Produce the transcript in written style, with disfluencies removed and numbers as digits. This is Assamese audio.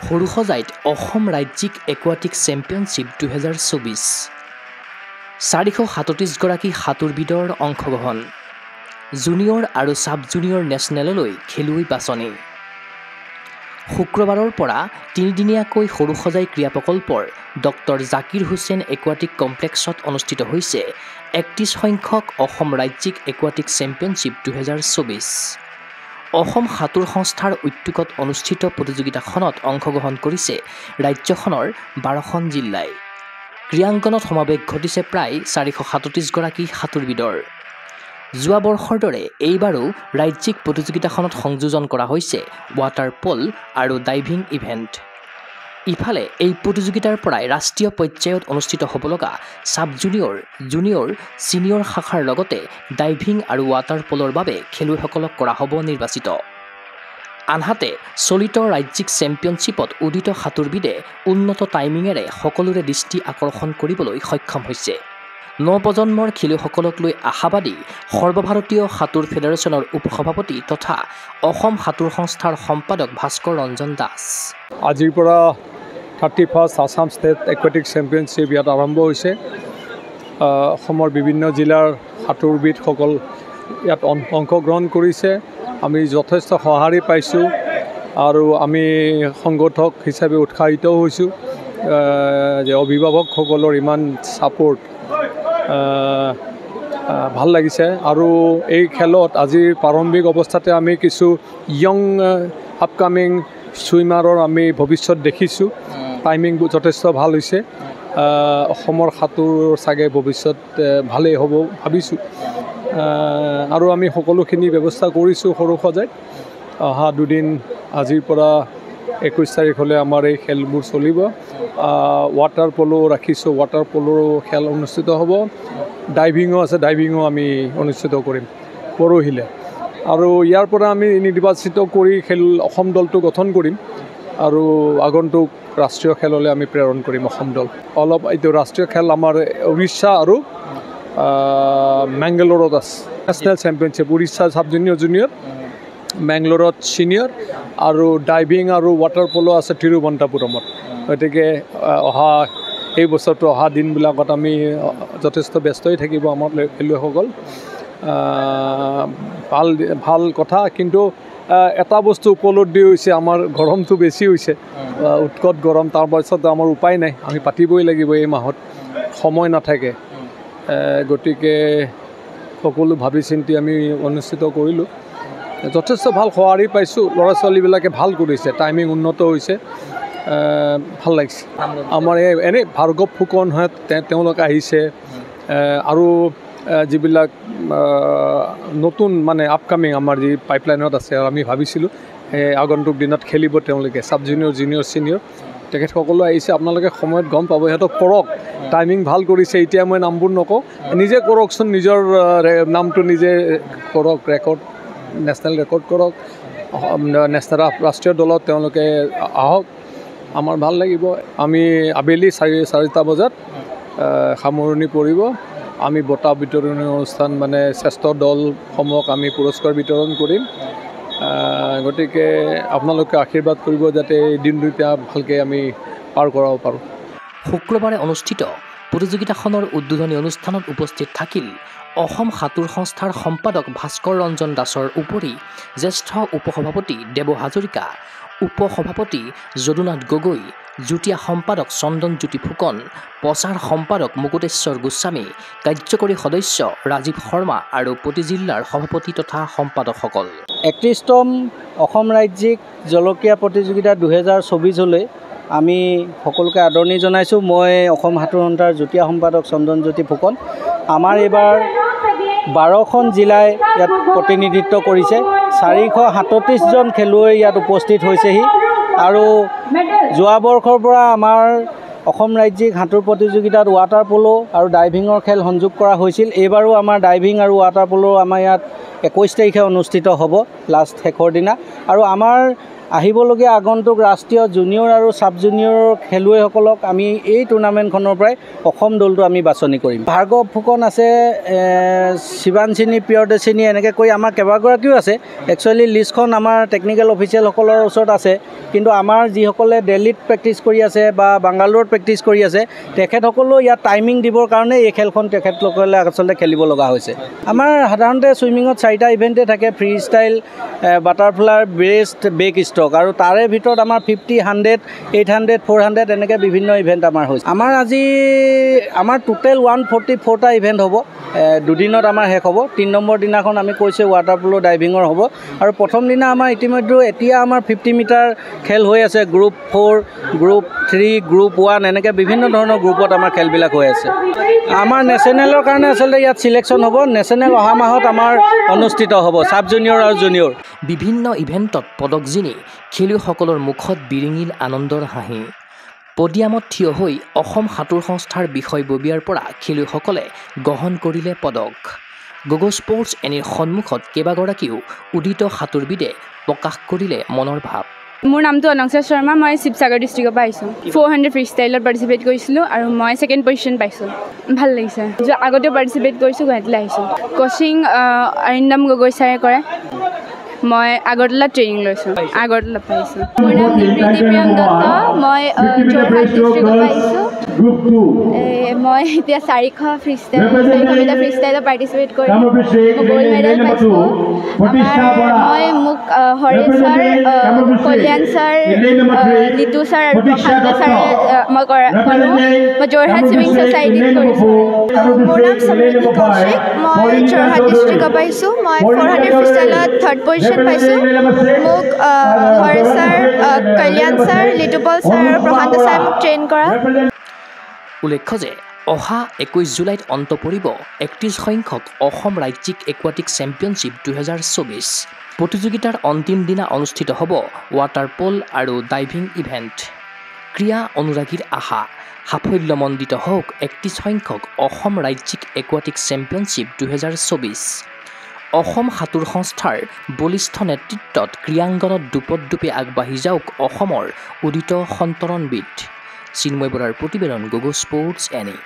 সৰুসজাইত অসম ৰাজ্যিক একুৱাটিক চেম্পিয়নশ্বিপ 2024 437 গৰাকী সাঁতোৰবিদৰ অংশগ্ৰহণ জুনিয়ৰ আৰু সাব জুনিয়ৰ নেশ্যনেললৈ খেলুৱৈ বাছনি শুক্ৰবাৰৰ পৰা তিনিদিনীয়াকৈ সৰুসজাই ক্ৰীড়া প্ৰকল্পৰ ডক্টৰ জাকিৰ হুছেইন একুৱাটিক কমপ্লেক্সত অনুষ্ঠিত হৈছে 31 সংখ্যক অসম ৰাজ্যিক একুৱাটিক চেম্পিয়নশ্বিপ 2024 অসম সাঁতোৰ সংস্থাৰ উদ্যোগত অনুষ্ঠিত প্ৰতিযোগিতাখনত অংশগ্ৰহণ কৰিছে ৰাজ্যখনৰ 12খন জিলাই ক্ৰীড়াংগনত সমাৱেশ ঘটিছে প্ৰায় 437 গৰাকী সাঁতোৰবিদৰ যোৱা বৰ্ষৰ দৰে এইবাৰো ৰাজ্যিক প্ৰতিযোগিতাখনত সংযোজন কৰা হৈছে ৱাটাৰ পল আৰু ডাইভিং ইভেণ্ট ইফালে এই প্ৰতিযোগিতাৰ পৰাই ৰাষ্ট্ৰীয় পৰ্যায়ত অনুষ্ঠিত হ'ব লগা সাব জুনিয়ৰ জুনিয়ৰ সিনিয়ৰ শাখাৰ লগতে ডাইভিং আৰু ৱাটাৰ পলৰ বাবে খেলুৱৈসকলক কৰা হ'ব নিৰ্বাচিত আনহাতে চলিত ৰাজ্যিক চেম্পিয়নশ্বিপত উদিত সাঁতোৰবিদে উন্নত টাইমিঙেৰে সকলোৰে দৃষ্টি আকৰ্ষণ কৰিবলৈ সক্ষম হৈছে নৱপ্ৰজন্মৰ খেলুৱৈসকলক লৈ আশাবাদী সৰ্বভাৰতীয় সাঁতোৰ ফেডাৰেশ্যনৰ উপসভাপতি তথা অসম সাঁতোৰ সংস্থাৰ সম্পাদক ভাস্কৰ ৰঞ্জন দাস আজিৰ পৰা 31st Assam state aquatic championship ইয়াত আৰম্ভ হৈছে অসমৰ বিভিন্ন জিলাৰ সাঁতোৰবিদসকল ইয়াত অংশগ্ৰহণ কৰিছে আমি যথেষ্ট সঁহাৰি পাইছোঁ আৰু আমি সংগঠক হিচাপে উৎসাহিত হৈছোঁ যে অভিভাৱকসকলৰ ইমান ছাপোৰ্ট ভাল লাগিছে আৰু এই খেলত আজিৰ প্ৰাৰম্ভিক অৱস্থাতে আমি কিছু ইয়ং আপকামিং ছুইমাৰৰ আমি ভৱিষ্যত দেখিছোঁ টাইমিংবোৰ যথেষ্ট ভাল হৈছে অসমৰ সাঁতোৰ চাগে ভৱিষ্যত ভালেই হ'ব ভাবিছোঁ আৰু আমি সকলোখিনি ব্যৱস্থা কৰিছোঁ সৰুসজাইত অহা দুদিন আজিৰ পৰা 21 তাৰিখলৈ আমাৰ এই খেলবোৰ চলিব ৱাটাৰ পলো ৰাখিছোঁ ৱাটাৰ পলৰ খেল অনুষ্ঠিত হ'ব ডাইভিঙো আছে ডাইভিঙো আমি অনুষ্ঠিত কৰিম পৰহিলে আৰু ইয়াৰ পৰা আমি নিৰ্বাচিত কৰি অসম দলটো গঠন কৰিম আৰু আগন্তুক ৰাষ্ট্ৰীয় খেললৈ আমি প্ৰেৰণ কৰিম অসম দল অলপ এইটো ৰাষ্ট্ৰীয় খেল আমাৰ উৰিষ্যা আৰু মেংগালোৰত আছে national championship Odisha sub junior junior মেংগালোৰত ছিনিয়ৰ আৰু ডাইভিং আৰু ৱাটাৰ পলো আছে তিৰুৱনন্তপুৰমত গতিকে অহা এই বছৰটো অহা দিনবিলাকত আমি যথেষ্ট ব্যস্ত হৈ থাকিব আমাৰ খেলুৱৈসকল ভাল কথা কিন্তু এটা বস্তু উপলব্ধি হৈছে আমাৰ গৰমটো বেছি হৈছে উৎকট গৰম তাৰ পাছত আমাৰ উপায় নাই আমি পাতিবই লাগিব এই মাহত সময় নাথাকে গতিকে সকলো ভাবি চিন্তি আমি অনুষ্ঠিত কৰিলোঁ যথেষ্ট ভাল সঁহাৰি পাইছোঁ ল'ৰা ছোৱালীবিলাকে ভাল কৰিছে টাইমিং উন্নত হৈছে ভাল লাগিছে আমাৰ এনেই ভাৰ্গৱ ফুকন হয় তেওঁলোক আহিছে আৰু যিবিলাক নতুন মানে আপকামিং আমাৰ যি পাইপলাইনত আছে আমি ভাবিছিলোঁ আগন্তুক দিনত খেলিব তেওঁলোকে সাব জুনিয়ৰ জুনিয়ৰ ছিনিয়ৰ তেখেতসকলো আহিছে আপোনালোকে সময়ত গম পাব সিহঁতক কৰক টাইমিং ভাল কৰিছে এতিয়া মই নামবোৰ নকওঁ নিজে কৰকচোন নিজৰ নামটো নিজে কৰক ৰেকৰ্ড নেশ্যনেল ৰেকৰ্ড কৰক নেশ্যনেল ৰাষ্ট্ৰীয় দলত তেওঁলোকে আহক আমাৰ ভাল লাগিব আমি আবেলি 4:30 বজাত সামৰণি পৰিব আমি বঁটা বিতৰণী অনুষ্ঠান মানে শ্ৰেষ্ঠ দলসমূহক আমি পুৰস্কাৰ বিতৰণ কৰিম গতিকে আপোনালোকে আশীৰ্বাদ কৰিব যাতে এই দিন দুটা ভালকৈ আমি পাৰ কৰাব পাৰোঁ শুক্ৰবাৰে অনুষ্ঠিত প্ৰতিযোগিতাখনৰ উদ্বোধনী অনুষ্ঠানত উপস্থিত থাকিল অসম সাঁতোৰ সংস্থাৰ সম্পাদক ভাস্কৰ ৰঞ্জন দাসৰ উপৰি জ্যেষ্ঠ উপসভাপতি দেৱ হাজৰিকা উপসভাপতি যদুনাথ গগৈ যুটীয়া সম্পাদক চন্দনজ্যোতি ফুকন প্ৰচাৰ সম্পাদক মুকুটেশ্বৰ গোস্বামী কাৰ্যকৰী সদস্য ৰাজীৱ শৰ্মা আৰু প্ৰতি জিলাৰ সভাপতি তথা সম্পাদকসকল 31তম অসম ৰাজ্যিক জলকীয়া প্ৰতিযোগিতা 2024লৈ আমি সকলোকে আদৰণি জনাইছোঁ মই অসম সাঁতোৰ সন্থাৰ যুটীয়া সম্পাদক চন্দনজ্যোতি ফুকন আমাৰ এইবাৰ 12খন জিলাই ইয়াত প্ৰতিনিধিত্ব কৰিছে 437 জন খেলুৱৈ ইয়াত উপস্থিত হৈছেহি আৰু যোৱা বৰ্ষৰ পৰা আমাৰ অসম ৰাজ্যিক সাঁতোৰ প্ৰতিযোগিতাত ৱাটাৰ পলো আৰু ডাইভিঙৰ খেল সংযোগ কৰা হৈছিল এইবাৰো আমাৰ ডাইভিং আৰু ৱাটাৰ পলো আমাৰ ইয়াত 21 তাৰিখে অনুষ্ঠিত হ'ব লাষ্ট শেষৰ দিনা আৰু আমাৰ আহিবলগীয়া আগন্তুক ৰাষ্ট্ৰীয় জুনিয়ৰ আৰু ছাব জুনিয়ৰ খেলুৱৈসকলক আমি এই টুৰ্ণামেণ্টখনৰ পৰাই অসম দলটো আমি বাছনি কৰিম। ভাৰ্গৱ ফুকন আছে, শিৱাঞ্চিনী প্ৰিয়দৰ্শিনী, এনেকৈ কৈ আমাৰ কেইবাগৰাকীও আছে। একচুৱেলি লিষ্টখন আমাৰ টেকনিকেল অফিচিয়েলসকলৰ ওচৰত আছে, কিন্তু আমাৰ যিসকলে দিল্লীত প্ৰেক্টিছ কৰি আছে বা বাংগালোৰত প্ৰেক্টিছ কৰি আছে তেখেতসকলেও ইয়াত টাইমিং দিবৰ কাৰণে এই খেলখন তেখেতসকলে আচলতে খেলিব লগা হৈছে। আমাৰ সাধাৰণতে ছুইমিঙত 4টা ইভেণ্টে থাকে, freestyle, butterfly, breast, backstroke, আৰু তাৰে ভিতৰত আমাৰ 50, 100, 800, 400 এনেকৈ বিভিন্ন ইভেণ্ট আমাৰ হৈছে। আমাৰ টোটেল 144টা ইভেণ্ট হ'ব, দুদিনত আমাৰ শেষ হ'ব। 3 নম্বৰ দিনাখন আমি কৈছোঁ ৱাটাৰ প'ল' ডাইভিঙৰ হ'ব, আৰু প্ৰথম দিনা আমাৰ ইতিমধ্যে এতিয়া আমাৰ 50 মিটাৰ খেল হৈ আছে। গ্ৰুপ 4, গ্ৰুপ 3, গ্ৰুপ 1 এনেকৈ বিভিন্ন ধৰণৰ গ্ৰুপত আমাৰ খেলবিলাক হৈ আছে। আমাৰ নেশ্যনেলৰ কাৰণে আচলতে ইয়াত ছিলেকশ্যন হ'ব। নেশ্যনেল অহা মাহত আমাৰ অনুষ্ঠিত হ'ব, ছাব জুনিয়ৰ আৰু জুনিয়ৰ। বিভিন্ন ইভেণ্টত পদক জিনি খেলুৱৈসকলৰ মুখত বিৰিঙিল আনন্দৰ হাঁহি। পডিয়ামত থিয় হৈ অসম সাঁতোৰ সংস্থাৰ বিষয়ববীয়াৰ পৰা খেলুৱৈসকলে গ্ৰহণ কৰিলে পদক। গগৈ স্পৰ্টছ এনিৰ সন্মুখত কেইবাগৰাকীও উদিত সাঁতোৰবিদে প্ৰকাশ কৰিলে মনৰ ভাৱ। মোৰ নামটো অনংসা শৰ্মা, মই শিৱসাগৰ ডিষ্ট্ৰিক্টৰ পৰা আহিছোঁ। 400 ফ্ৰী ষ্টাইলত পাৰ্টিচিপেট কৰিছিলোঁ আৰু মই 2nd পজিশ্যন পাইছোঁ। ভাল লাগিছে। আগতেও পাৰ্টিচিপেট কৰিছোঁ, গুৱাহাটীলৈ আহিছোঁ। কোচিং অৰিন্দম গগৈ ছাৰে কৰে। মই আগৰতলাত ট্ৰেইনিং লৈছোঁ, আগৰতলাত পাইছোঁ। মোৰ নাম প্ৰীতি প্ৰিয়ম দত্ত, মই যোৰহাট ডিষ্ট্ৰিক্টৰ পৰা আহিছোঁ। মই এতিয়া 400 ফ্ৰী ষ্টাইলত পাৰ্টিচিপেট কৰি গ'ল্ড মেডেল পাইছোঁ। মোক হৰেশ ছাৰ, কল্যাণ ছাৰ, লিটু ছাৰ আৰু প্ৰশান্ত ছাৰে মই যোৰহাট ছুইমিং ছ'চাইটিত কৰিছোঁ। মোৰ নাম সমৃদ্ধি কৌশিক, মই যোৰহাট ডিষ্ট্ৰিক্টৰ পৰা আহিছোঁ। মই 400 ফ্ৰী ষ্টাইলত 3rd পজিশ্যন পাইছোঁ। মোক হৰেশ ছাৰ, কল্যাণ ছাৰ, লিটুপল ছাৰ আৰু প্ৰশান্ত ছাৰে মোক ট্ৰেইন কৰা। উল্লেখ্য যে অহা 21 জুলাইত অন্ত পৰিব 31 সংখ্যক অসম ৰাজ্যিক একুৱাটিক চেম্পিয়নশ্বিপ 2024। প্ৰতিযোগিতাৰ অন্তিম দিনা অনুষ্ঠিত হ'ব ৱাটাৰ প'ল আৰু ডাইভিং ইভেণ্ট। ক্ৰীড়া অনুৰাগীৰ আশা সাফল্যমণ্ডিত হওক 31 সংখ্যক অসম ৰাজ্যিক একুৱাটিক চেম্পিয়নশ্বিপ 2024। অসম সাঁতোৰ সংস্থাৰ বলিষ্ঠ নেতৃত্বত ক্ৰীড়াংগনত দুপদুপে আগবাঢ়ি যাওক অসমৰ উদিত সন্তৰণবিদ। চিন্ময় বৰাৰ প্ৰতিবেদন, গগৈ স্পৰ্টছ এনি।